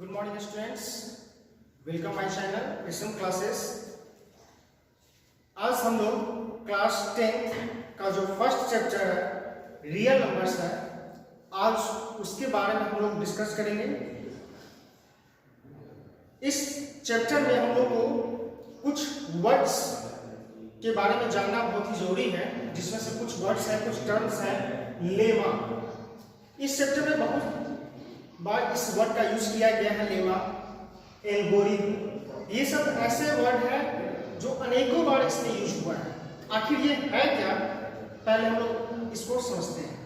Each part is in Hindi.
Good morning students, welcome my channel SM classes. आज हम लोग क्लास 10 का जो फर्स्ट चैप्टर है रियल नंबर्स है, आज उसके बारे में हम लोग डिस्कस करेंगे। इस चैप्टर में हम लोग को कुछ वर्ड्स के बारे में जानना बहुत ही जरूरी है, जिसमें से कुछ वर्ड्स हैं, कुछ टर्म्स हैं। लेमा, इस चैप्टर में बहुत बार इस वर्ड का यूज किया गया है। लेमा, एल्गोरिथम, ये सब ऐसे वर्ड हैं जो अनेकों बार इसमें यूज हुआ है। आखिर ये है क्या, पहले हम लोग इसको समझते हैं।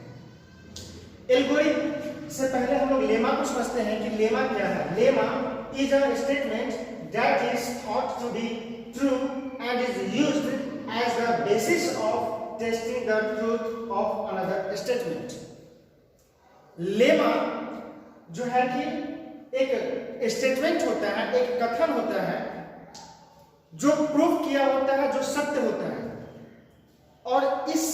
एल्गोरिथम से पहले हम लोग लेमा को समझते हैं कि लेमा क्या है। Lemma is a statement that is thought to be true and is used as the basis of testing the truth of another statement. Lemma जो है कि एक स्टेटमेंट होता है, एक कथन होता है जो प्रूव किया होता है, जो सत्य होता है। और इस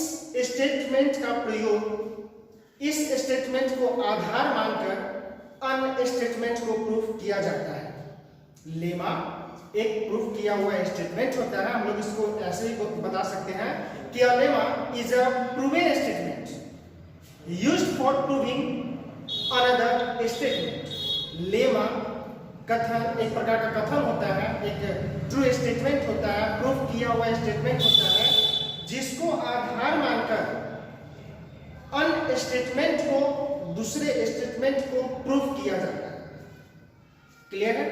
स्टेटमेंट का प्रयोग इस स्टेटमेंट को आधार मानकर अन्य स्टेटमेंट को प्रूव किया जाता है। लेमा एक प्रूफ किया हुआ स्टेटमेंट होता है। हम लोग इसको ऐसे ही बता सकते हैं कि a lemma is a proven statement used for proving another statement. Lemma कथन एक प्रकार का कथन होता है, एक ट्रू स्टेटमेंट होता है, प्रूफ किया हुआ स्टेटमेंट होता है, जिसको आधार मानकर अन्य स्टेटमेंट को दूसरे स्टेटमेंट को प्रूफ किया जाता है। क्लियर है?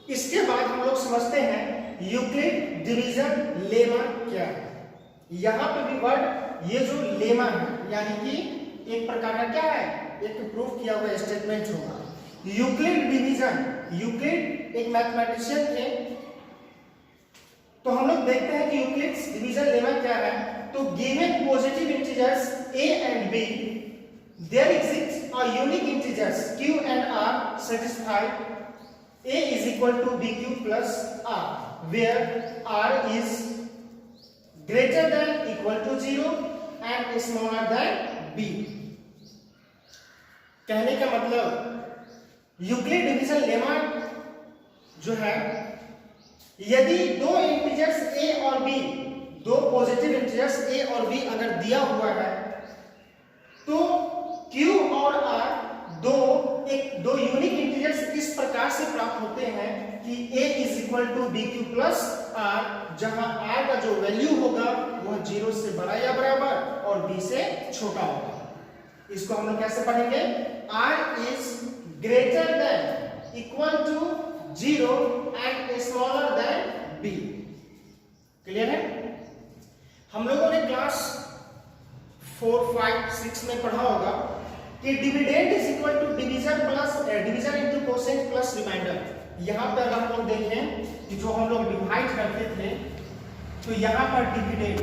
इसके बाद हम लोग समझते हैं यूक्लिड डिवीजन लेमा क्या है। यहां पे भी वर्ड ये जो लेमा है, यानी कि एक प्रकार का क्या है, एक प्रूफ किया हुआ स्टेटमेंट होगा। यूक्लिड डिवीजन, यूक्लिड एक मैथमेटिशियन थे, तो हम लोग देखते हैं कि यूक्लिड डिवीजन लेमा क्या है। तो given positive integers a and b, there exists a unique integers q and r satisfy a is equal to bq plus r, where r is greater than equal to 0 and smaller than b। कहने का मतलब यूक्लिड डिवीजन लेमा जो है, यदि दो इंटीजर्स a और b, दो पॉजिटिव इंटीजर्स a और b अगर दिया हुआ है, तो q और r दो यूनिक इंटीजर्स इस प्रकार से प्राप्त होते हैं कि a is equal to bq plus r, जहां r का जो वैल्यू होगा वह 0 से बड़ा या बराबर और b से छोटा होगा। इसको हम लोग कैसे पढ़ेंगे? r is greater than equal to 0 and smaller than b। Clear है? हम लोगों ने क्लास 4, 5, 6 में पढ़ा होगा कि dividend is equal to division into quotient plus remainder. यहां पर अगर हम लोग देखें कि जो हम लोग डिवाइड करते थे, तो यहां पर डिविडेंड,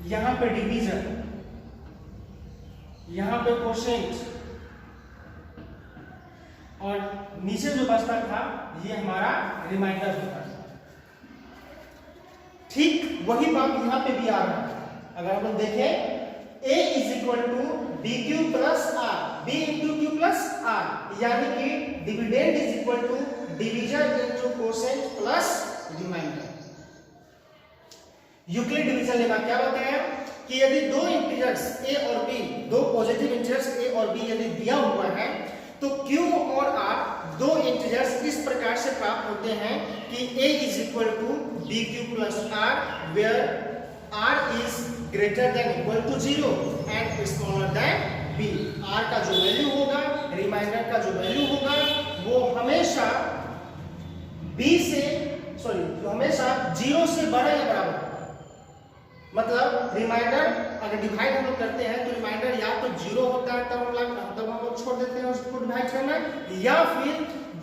यहां पर डिवीजन, यहां पे कोसेंट, और नीचे जो बचता था ये हमारा रिमाइंडर होता था। ठीक वही बात यहां पे भी आ रहा है। अगर हम लोग देखें a is equal to bq plus r, b into Q plus r, यानी कि dividend is equal to division into quotient plus remainder. Euclid division lemma क्या बताया कि यदि दो इंटीजर्स a और b, दो पॉजिटिव इंटीजर्स a और b यदि दिया हुआ है, तो q और r दो इंटीजर्स इस प्रकार से प्राप्त होते हैं कि a is equal to bq plus r, where r is greater than equal to 0 and smaller than b। r का जो वैल्यू होगा, रिमाइंडर का जो वैल्यू होगा, वो हमेशा हमेशा 0 से बड़ा या बराबर। मतलब रिमाइंडर अगर डिवाइड हम लोग करते हैं तो रिमाइंडर या तो 0 होता है तब हम लोग छोड़ देते हैं उसको डिवाइड करना, या फिर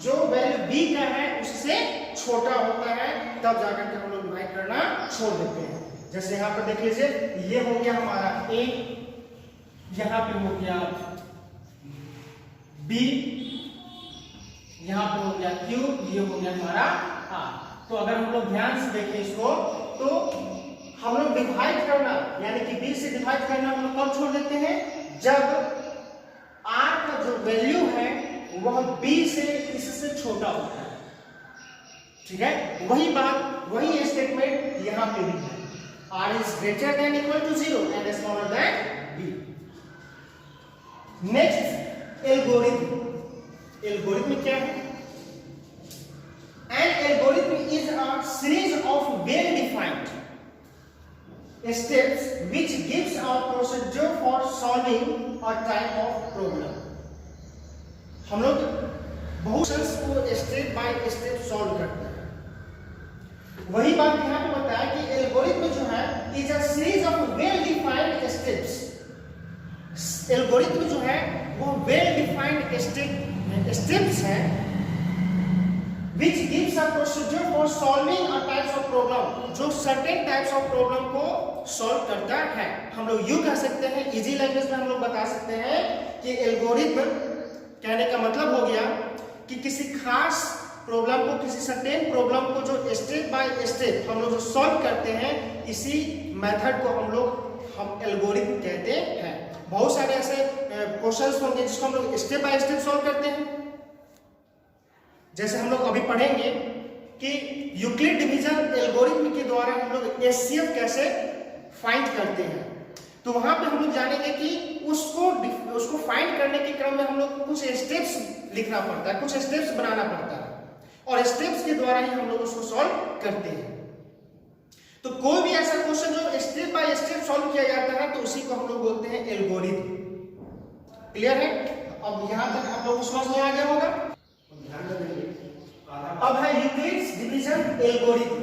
जो वैल्यू b का है उससे छोटा होता है तब जाकर के हम लोग डिवाइड करना छोड़ देते हैं। जैसे यहाँ पर देख लीजिए, ये हो गया हमारा a, यहाँ पे हो गया b, यहाँ पे हो गया q, ये हो गया हमारा r। तो अगर हम लोग ध्यान से देखें इसको, तो हम लोग डिवाइड करना यानी कि b से डिवाइड करना हम लोग कब छोड़ देते हैं? जब r का जो वैल्यू है वह b से इससे छोटा होता है। ठीक है, वही बात, वही स्टेटमेंट यहां पे भी है। r is greater than equal to 0 and smaller than b। Next algorithm. Algorithm क्या है? An algorithm is a series of well-defined steps which gives a procedure for solving a type of problem। हम लोग बहुशंस को स्टेप बाय स्टेप सॉल्व करते हैं। वही बात यहाँ पे बताया कि एल्गोरिथम जो है is a series of well defined steps. Algorithm जो है वो वेल डिफाइंड स्टेप्स है which gives a procedure for solving a types of problem, जो certain types of problem को solve करता है। हम लोग यूं कह सकते हैं, इजी लैंग्वेज में हम लोग बता सकते हैं कि एल्गोरिथम कहने का मतलब हो गया कि किसी खास प्रॉब्लम को, किसी सर्टेन प्रॉब्लम को जो स्टेप बाय स्टेप हम लोग जो सॉल्व करते हैं, इसी मेथड को हम एल्गोरिथम कहते हैं। बहुत सारे ऐसे क्वेश्चंस होंगे जिसको हम लोग स्टेप बाय स्टेप सॉल्व करते हैं। जैसे हम लोग अभी पढ़ेंगे कि यूक्लिड डिवीजन एल्गोरिथम के द्वारा हम लोग एचसीएफ कैसे फाइंड करते हैं। तो वहां पे हम लोग जानेंगे कि उसको फाइंड करने के क्रम में हम लोग कुछ स्टेप्स लिखना पड़ता है, कुछ स्टेप्स बनाना पड़ता है और स्टेप्स के द्वारा ही हम लोग उसको सॉल्व करते हैं। तो कोई भी ऐसा क्वेश्चन जो स्टेप बाय स्टेप सॉल्व किया जाता है तो उसी को हम लोग बोलते हैं एल्गोरिथम। क्लियर है? अब यहां तक आप लोग को समझ में आ गया होगा। अब है यूक्लिड्स डिवीजन एल्गोरिथम।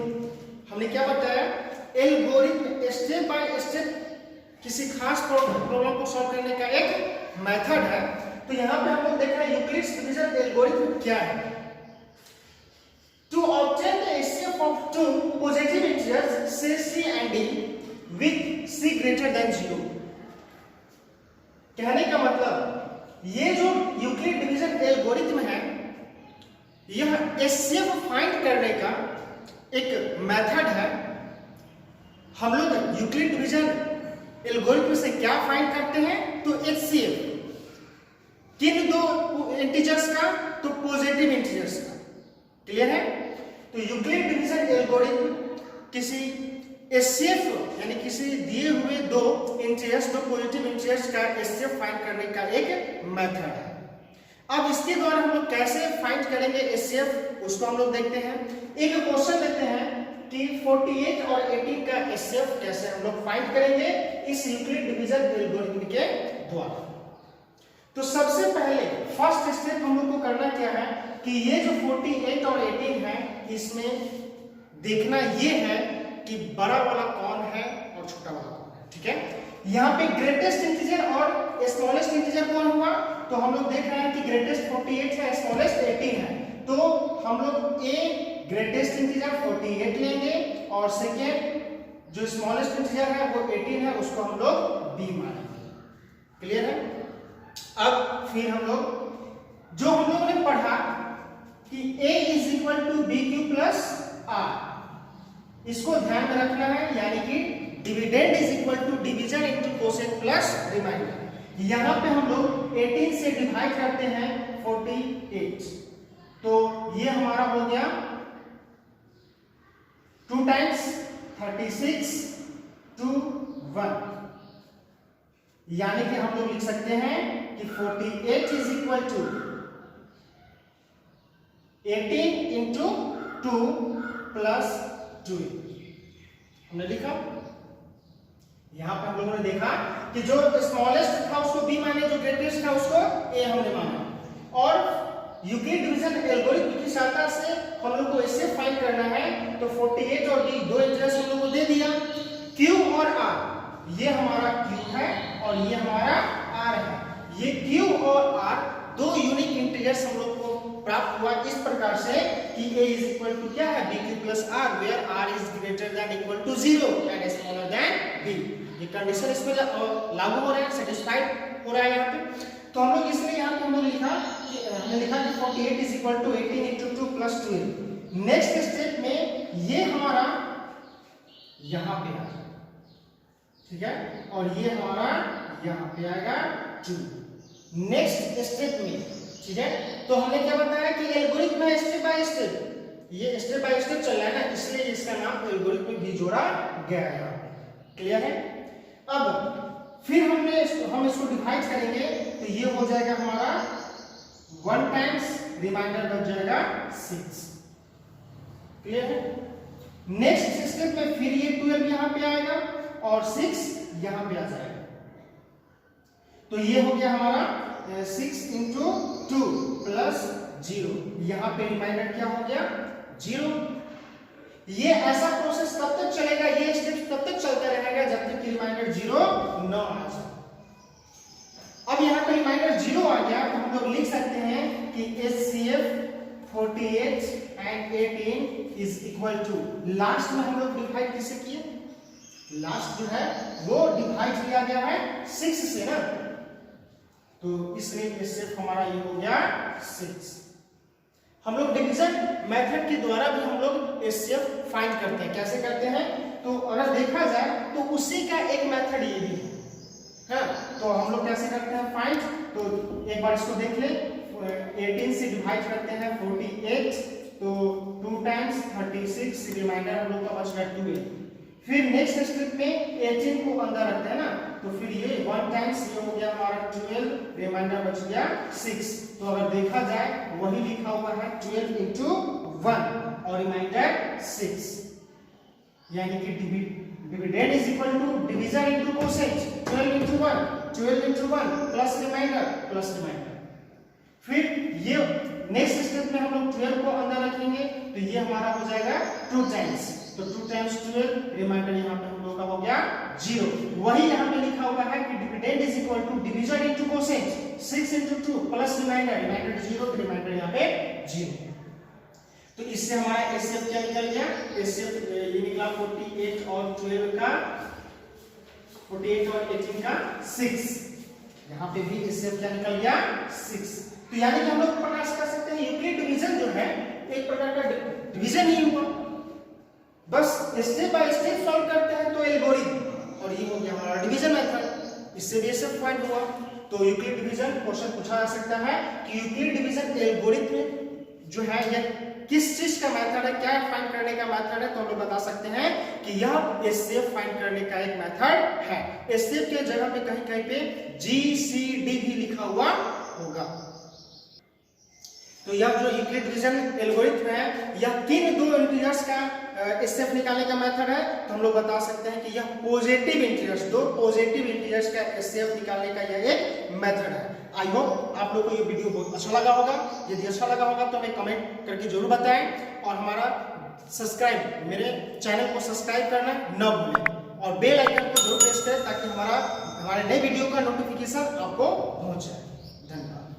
हमने क्या बताया? एल्गोरिथम स्टेप बाय स्टेप किसी खास प्रॉब्लम को सॉल्व करने का एक मेथड है। तो यहां पे हम लोग देख रहे हैं यूक्लिड्स डिवीजन एल्गोरिथम क्या है। To obtain the HCF of two positive integers से c and d with c greater than 0। कहने का मतलब ये जो यूक्लिड डिवीजन एल्गोरिथम है, यह एचसीएफ फाइंड करने का एक मेथड है। हम लोग यूक्लिड डिवीजन एल्गोरिथम से क्या फाइंड करते हैं? तो एचसीएफ किन दो इंटीजर्स का? तो पॉजिटिव इंटीजर्स का। क्लियर है? तो यूक्लिड डिवीजन एल्गोरिथम किसी एचसीएफ यानी किसी दिए हुए दो इंटीजर्स, दो पॉजिटिव इंटीजर्स का एचसीएफ फाइंड करने का एक मेथड है। अब इसके द्वारा हम लोग कैसे फाइंड करेंगे एचसीएफ, उसको हम लोग देखते हैं। एक क्वेश्चन लेते हैं कि 48 और 18 का एचसीएफ कैसे हम लोग फाइंड करेंगे इस यूक्लिड डिवीजन एल्गोरिथम के द्वारा। तो सबसे पहले फर्स्ट स्टेप हम लोग को करना क्या है कि ये जो 48 और 18 है, इसमें देखना ये है कि बड़ा वाला कौन है और छोटा वाला कौन है। ठीक है, यहाँ पे ग्रेटेस्ट इंटीजर और स्मॉलेस्ट इंटीजर कौन हुआ? तो हम लोग देख रहे हैं कि ग्रेटेस्ट 48 है, स्मॉलेस्ट 18 है। तो हम लोग ए ग्रेटेस्ट इंटीजर 48 लेंगे और सेकेंड जो स्मॉलेस्ट इंटीजर है वो 18 है, उसको हम लोग बी मानेंगे। क्लियर है? अब फिर हम लोग जो हम लोगों ने पढ़ा कि a is equal to B Q plus R, इसको ध्यान में रखना है। यानी कि dividend is equal to division into quotient plus remainder. यहां पे हम लोग 18 से डिवाइड करते हैं 48, तो ये हमारा हो गया 2 टाइम्स 36 to 1। यानी कि हम लोग लिख सकते हैं कि 48 is equal to 18 into 2 plus 2। हमने लिखा। यहां पर हम लोगों ने देखा कि जो स्मॉलेस्ट था उसको बी माने, जो ग्रेटेस्ट था उसको ए हमने माना। और यूक्लिड डिवीजन एल्गोरिथम की सहायता से हम लोग को इससे फाइंड करना है। तो 48 और बी दो इंटीजर्स हम लोग को दे दिया, क्यू और आर। ये हमारा क्यू है और ये हमारा आर है। ये क्यू और आर दो यूनिक इंटीजर्स हम लोग को प्राप्त हुआ इस प्रकार से कि a इज इक्वल टू क्या है? bq plus R, where r is greater than equal to 0 and smaller than b। ये कंडीशन इसमें लागू हो रहा है, सेटिस्फाइड हो रहा है यहाँ पे। तो हम लोग इसलिए यहाँ पे हमने लिखा कि 48 is equal to 18 into 2 plus 2। Next step में ये हमारा यहाँ पे है, ठीक है, और ये हमारा यहाँ पे आएगा 2। नेक्स्ट स्टेप में ठीक है। तो हमने क्या बताया कि एल्गोरिथम है स्टेप बाय स्टेप, ये स्टेप बाय स्टेप चल रहा है ना, इसलिए इसका नाम एल्गोरिथम भी जोड़ा गया है। क्लियर है। अब फिर हम इसको डिवाइड करेंगे तो ये हो जाएगा हमारा 1 टाइम्स रिमाइंडर बच जाएगा 6। क्लियर है। नेक्स्ट स्टेप में फिर ये 12 यहां पे आएगा और 6 यहां पे आ जाएगा। तो ये हो गया हमारा 6 × 2 प्लस 0, यहां पे रिमाइंडर क्या हो गया 0। ये ऐसा प्रोसेस तब तक चलेगा, ये स्टेप तब तक चलता रहेगा जब तक कि रिमाइंडर 0 न आ जाए। अब यहां पे रिमाइंडर 0 आ गया तो हम लोग लिख सकते हैं कि HCF 48 and 18 is equal to, last में हम लोग डिवाइड किससे किए, लास्ट जो है वो डिवाइड किया गया है 6 से ना, तो इसलिए HCF हमारा ये हो गया 6। हम लोग डिवीजन मेथड के द्वारा भी हम लोग HCF फाइंड करते हैं। कैसे करते हैं, तो अगर देखा जाए तो उसी का एक मेथड ये भी है। तो हम लोग कैसे करते हैं फाइंड, तो एक बार इसको देख ले, 18 से डिवाइड करते हैं 48, तो 2 टाइम्स 36, रिमाइंडर हम लोग का बच गया 12। फिर नेक्स्ट स्टेप में 18 को अंदर रखते हैं ना, तो फिर ये 1 टाइम्स ये हो गया हमारा 12, रिमाइंडर बच गया 6। तो अगर देखा जाए वही लिखा हुआ है 12 × 1 और रिमाइंडर 6, यानी कि dividend is equal to division into quotient, 12 × 1 plus remainder. फिर ये नेक्स्ट स्टेप में हम लोग 12 को अंदर रखेंगे तो ये हमारा हो जाएगा 2 टाइम्स, तो 2 टाइम्स 12, रिमाइंडर यहाँ पे हम लोग का हो गया 0। वही यहाँ पे लिखा हुआ है कि dividend is equal to division into quotient, 6 × 2 plus remainder 0, remainder यहाँ पे 0। तो इससे हमारा HCF क्या निकल गया, HCF ये निकला 48 और 12 का, 48 और 18 का 6। यहाँ पे भी HCF क्या निकल गया 6। तो यानी कि हम लोग प्रकाश कर सकते हैं यूक्लिड डिवीजन जो है एक प्रकार का डिवीजन ही हुआ, बस स्टेप बाय स्टेप सॉल्व करते हैं तो एल्गोरिथम, और ये हो गया हमारा डिवीजन मेथड, इससे भी HCF फाइंड हुआ। तो यूक्लिड डिवीजन क्वेश्चन पूछा जा सकता है कि यूक्लिड डिवीजन एल्गोरिथम जो है ये किस चीज का मेथड है, क्या फाइंड करने का मेथड है, तो हम लोग बता सकते हैं कि यह HCF फाइंड करने का एक मेथड है। HCF के जगह पे कहीं कहीं पे GCD भी लिखा हुआ होगा। तो यह जो यूक्लिड डिवीजन एल्गोरिथम है यह किन 2 इंटीजर्स का HCF निकालने का मेथड है, तो हम लोग बता सकते हैं कि यह पॉजिटिव इंटीजर्स, 2 पॉजिटिव इंटीजर्स का HCF निकालने का यह एक मेथड है। आई होप आप लोगों को ये वीडियो बहुत अच्छा लगा होगा। यदि अच्छा लगा होगा तो हमें कमेंट करके जरूर बताएं और हमारा मेरे चैनल को सब्सक्राइब करना न भूलें और बेल आइकन को जरूर प्रेस करें ताकि हमारे नए वीडियो का नोटिफिकेशन आपको पहुंच जाए। धन्यवाद।